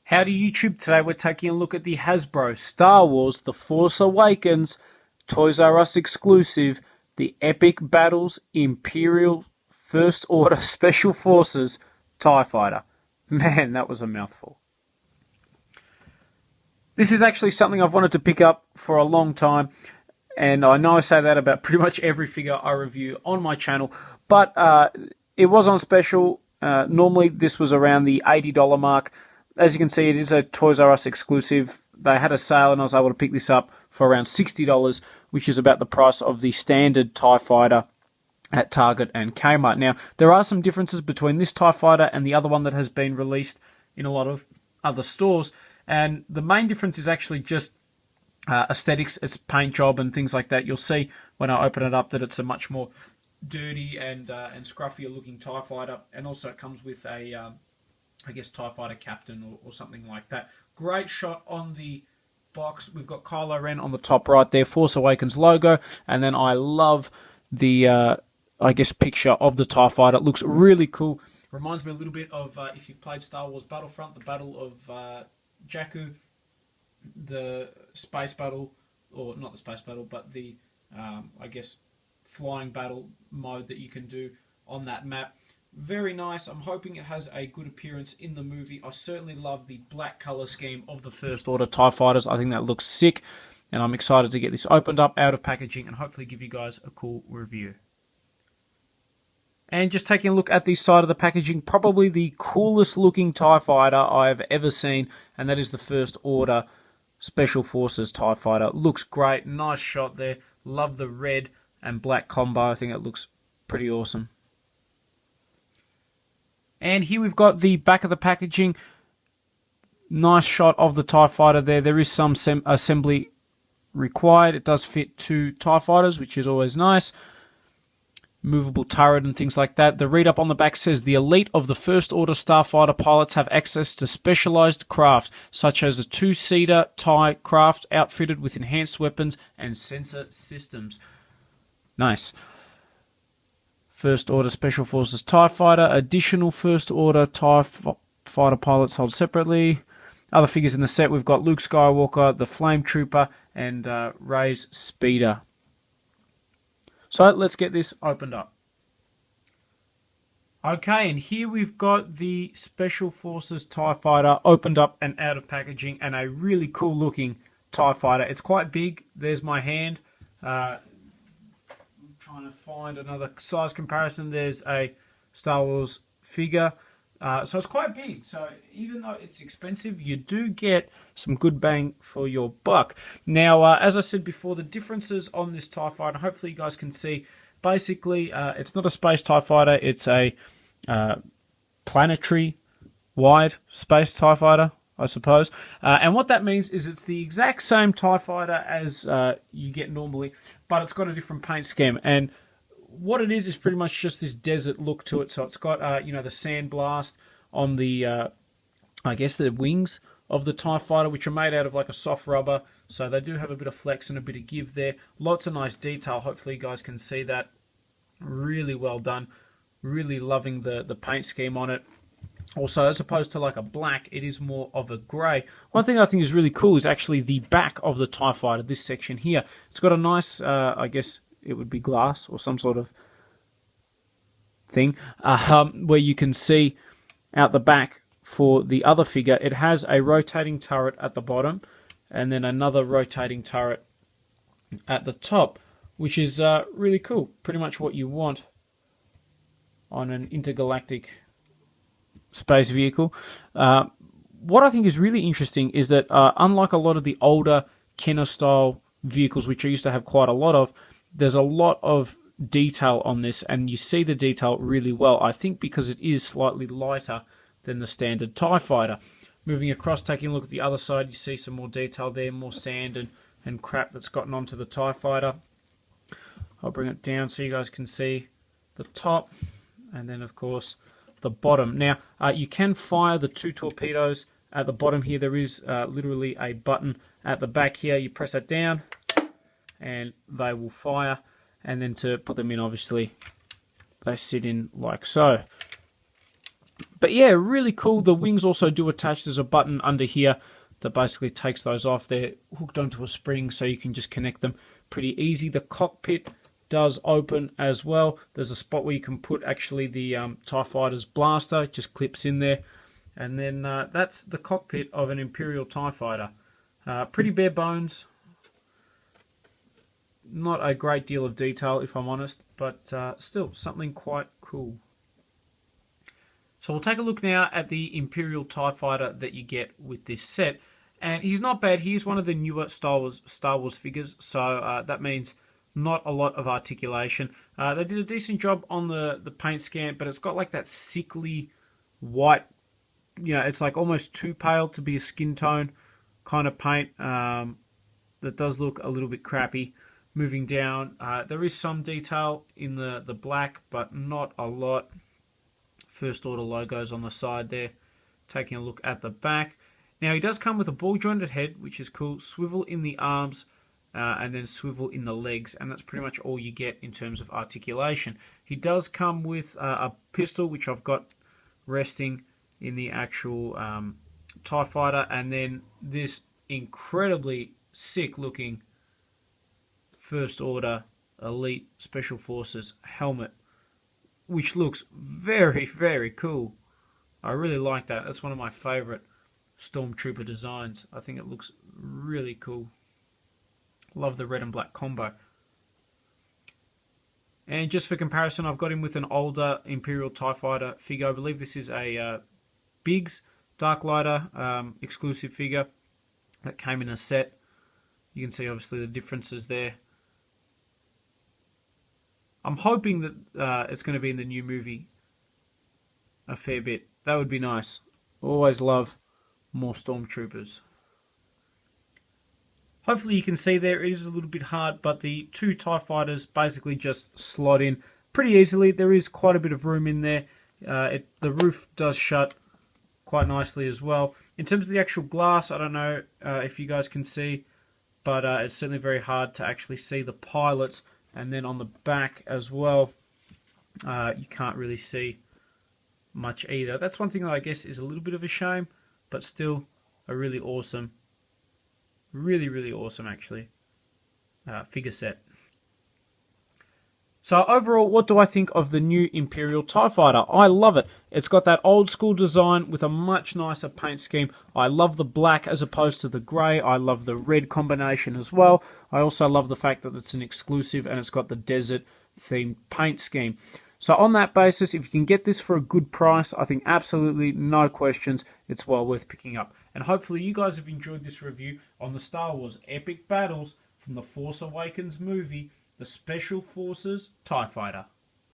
Howdy YouTube, today we're taking a look at the Hasbro Star Wars The Force Awakens Toys R Us exclusive, the Epic Battles Imperial First Order Special Forces TIE Fighter. Man, that was a mouthful. This is actually something I've wanted to pick up for a long time, and I know I say that about pretty much every figure I review on my channel, but it was on special. Normally this was around the $80 mark. As you can see, it is a Toys R Us exclusive. They had a sale and I was able to pick this up for around $60, which is about the price of the standard TIE Fighter at Target and Kmart. Now, there are some differences between this TIE Fighter and the other one that has been released in a lot of other stores, and the main difference is actually just aesthetics, its paint job and things like that. You'll see when I open it up that it's a much more dirty and scruffier looking TIE Fighter, and also it comes with a I guess TIE Fighter Captain or something like that. Great shot on the box. We've got Kylo Ren on the top right there, Force Awakens logo, and then I love the I guess picture of the TIE Fighter. It looks really cool. Reminds me a little bit of if you've played Star Wars Battlefront, the Battle of Jakku, the space battle, or not the space battle, but the I guess flying battle mode that you can do on that map. Very nice. I'm hoping it has a good appearance in the movie. I certainly love the black color scheme of the First Order TIE Fighters. I think that looks sick, and I'm excited to get this opened up out of packaging and hopefully give you guys a cool review. And just taking a look at the side of the packaging, probably the coolest looking TIE Fighter I've ever seen, and that is the First Order Special Forces TIE Fighter. Looks great. Nice shot there. Love the red and black combo. I think it looks pretty awesome. And here we've got the back of the packaging. Nice shot of the TIE Fighter there. There is some assembly required. It does fit 2 TIE Fighters, which is always nice. Movable turret and things like that. The read-up on the back says, the elite of the First Order Starfighter pilots have access to specialized craft, such as a 2-seater TIE craft outfitted with enhanced weapons and sensor systems. Nice. First Order Special Forces TIE Fighter. Additional First Order TIE Fighter pilots hold separately. Other figures in the set, we've got Luke Skywalker, the Flame Trooper, and Rey's Speeder. So let's get this opened up. Okay, and here we've got the Special Forces TIE Fighter opened up and out of packaging, and a really cool looking TIE Fighter. It's quite big. There's my hand. Trying to find another size comparison. There's a Star Wars figure. So it's quite big. So even though it's expensive, you do get some good bang for your buck. Now, as I said before, the differences on this TIE Fighter, hopefully you guys can see, basically it's not a space TIE Fighter, it's a planetary-wide space TIE Fighter, I suppose. And what that means is it's the exact same TIE Fighter as you get normally, but it's got a different paint scheme. And what it is pretty much just this desert look to it. So it's got, you know, the sandblast on the, I guess, the wings of the TIE Fighter, which are made out of like a soft rubber. So they do have a bit of flex and a bit of give there. Lots of nice detail. Hopefully you guys can see that. Really well done. Really loving the paint scheme on it. Also, as opposed to like a black, it is more of a grey. One thing I think is really cool is actually the back of the TIE Fighter, this section here. It's got a nice, I guess it would be glass or some sort of thing, where you can see out the back for the other figure. It has a rotating turret at the bottom and then another rotating turret at the top, which is really cool. Pretty much what you want on an intergalactic space vehicle. What I think is really interesting is that unlike a lot of the older Kenner style vehicles, which I used to have quite a lot of, there's a lot of detail on this, and you see the detail really well. I think because it is slightly lighter than the standard TIE Fighter. Moving across, taking a look at the other side, you see some more detail there, more sand and crap that's gotten onto the TIE Fighter. I'll bring it down so you guys can see the top, and then of course the bottom. Now, you can fire the 2 torpedoes at the bottom here. There is literally a button at the back here. You press that down and they will fire. And then to put them in, obviously, they sit in like so. But yeah, really cool. The wings also do attach. There's a button under here that basically takes those off. They're hooked onto a spring, so you can just connect them pretty easy. The cockpit does open as well. There's a spot where you can put actually the TIE Fighter's blaster. It just clips in there. And then that's the cockpit of an Imperial TIE Fighter. Pretty bare bones. Not a great deal of detail, if I'm honest, but still something quite cool. So we'll take a look now at the Imperial TIE Fighter that you get with this set. And he's not bad. He's one of the newer Star Wars figures, so that means not a lot of articulation. They did a decent job on the paint scan, but it's got like that sickly white, it's like almost too pale to be a skin tone kind of paint. That does look a little bit crappy. Moving down, there is some detail in the black, but not a lot. First Order logos on the side there. Taking a look at the back. Now, he does come with a ball-jointed head, which is cool. Swivel in the arms, and then swivel in the legs. And that's pretty much all you get in terms of articulation. He does come with a pistol, which I've got resting in the actual TIE Fighter. And then this incredibly sick-looking First Order Elite Special Forces helmet, which looks very, very cool. I really like that. That's one of my favourite Stormtrooper designs. I think it looks really cool. Love the red and black combo. And just for comparison, I've got him with an older Imperial TIE Fighter figure. I believe this is a Biggs Darklighter exclusive figure that came in a set. You can see obviously the differences there. I'm hoping that it's going to be in the new movie a fair bit. That would be nice. Always love more Stormtroopers. Hopefully you can see there, it is a little bit hard, but the two TIE Fighters basically just slot in pretty easily. There is quite a bit of room in there. The roof does shut quite nicely as well. In terms of the actual glass, I don't know if you guys can see, but it's certainly very hard to actually see the pilots. And then on the back as well, you can't really see much either. That's one thing that I guess is a little bit of a shame, but still a really awesome, really, really awesome actually, figure set. So overall, what do I think of the new Imperial TIE Fighter? I love it. It's got that old school design with a much nicer paint scheme. I love the black as opposed to the grey. I love the red combination as well. I also love the fact that it's an exclusive and it's got the desert themed paint scheme. So on that basis, if you can get this for a good price, I think absolutely no questions, it's well worth picking up. And hopefully you guys have enjoyed this review on the Star Wars epic battles from the Force Awakens movie, the Special Forces TIE Fighter.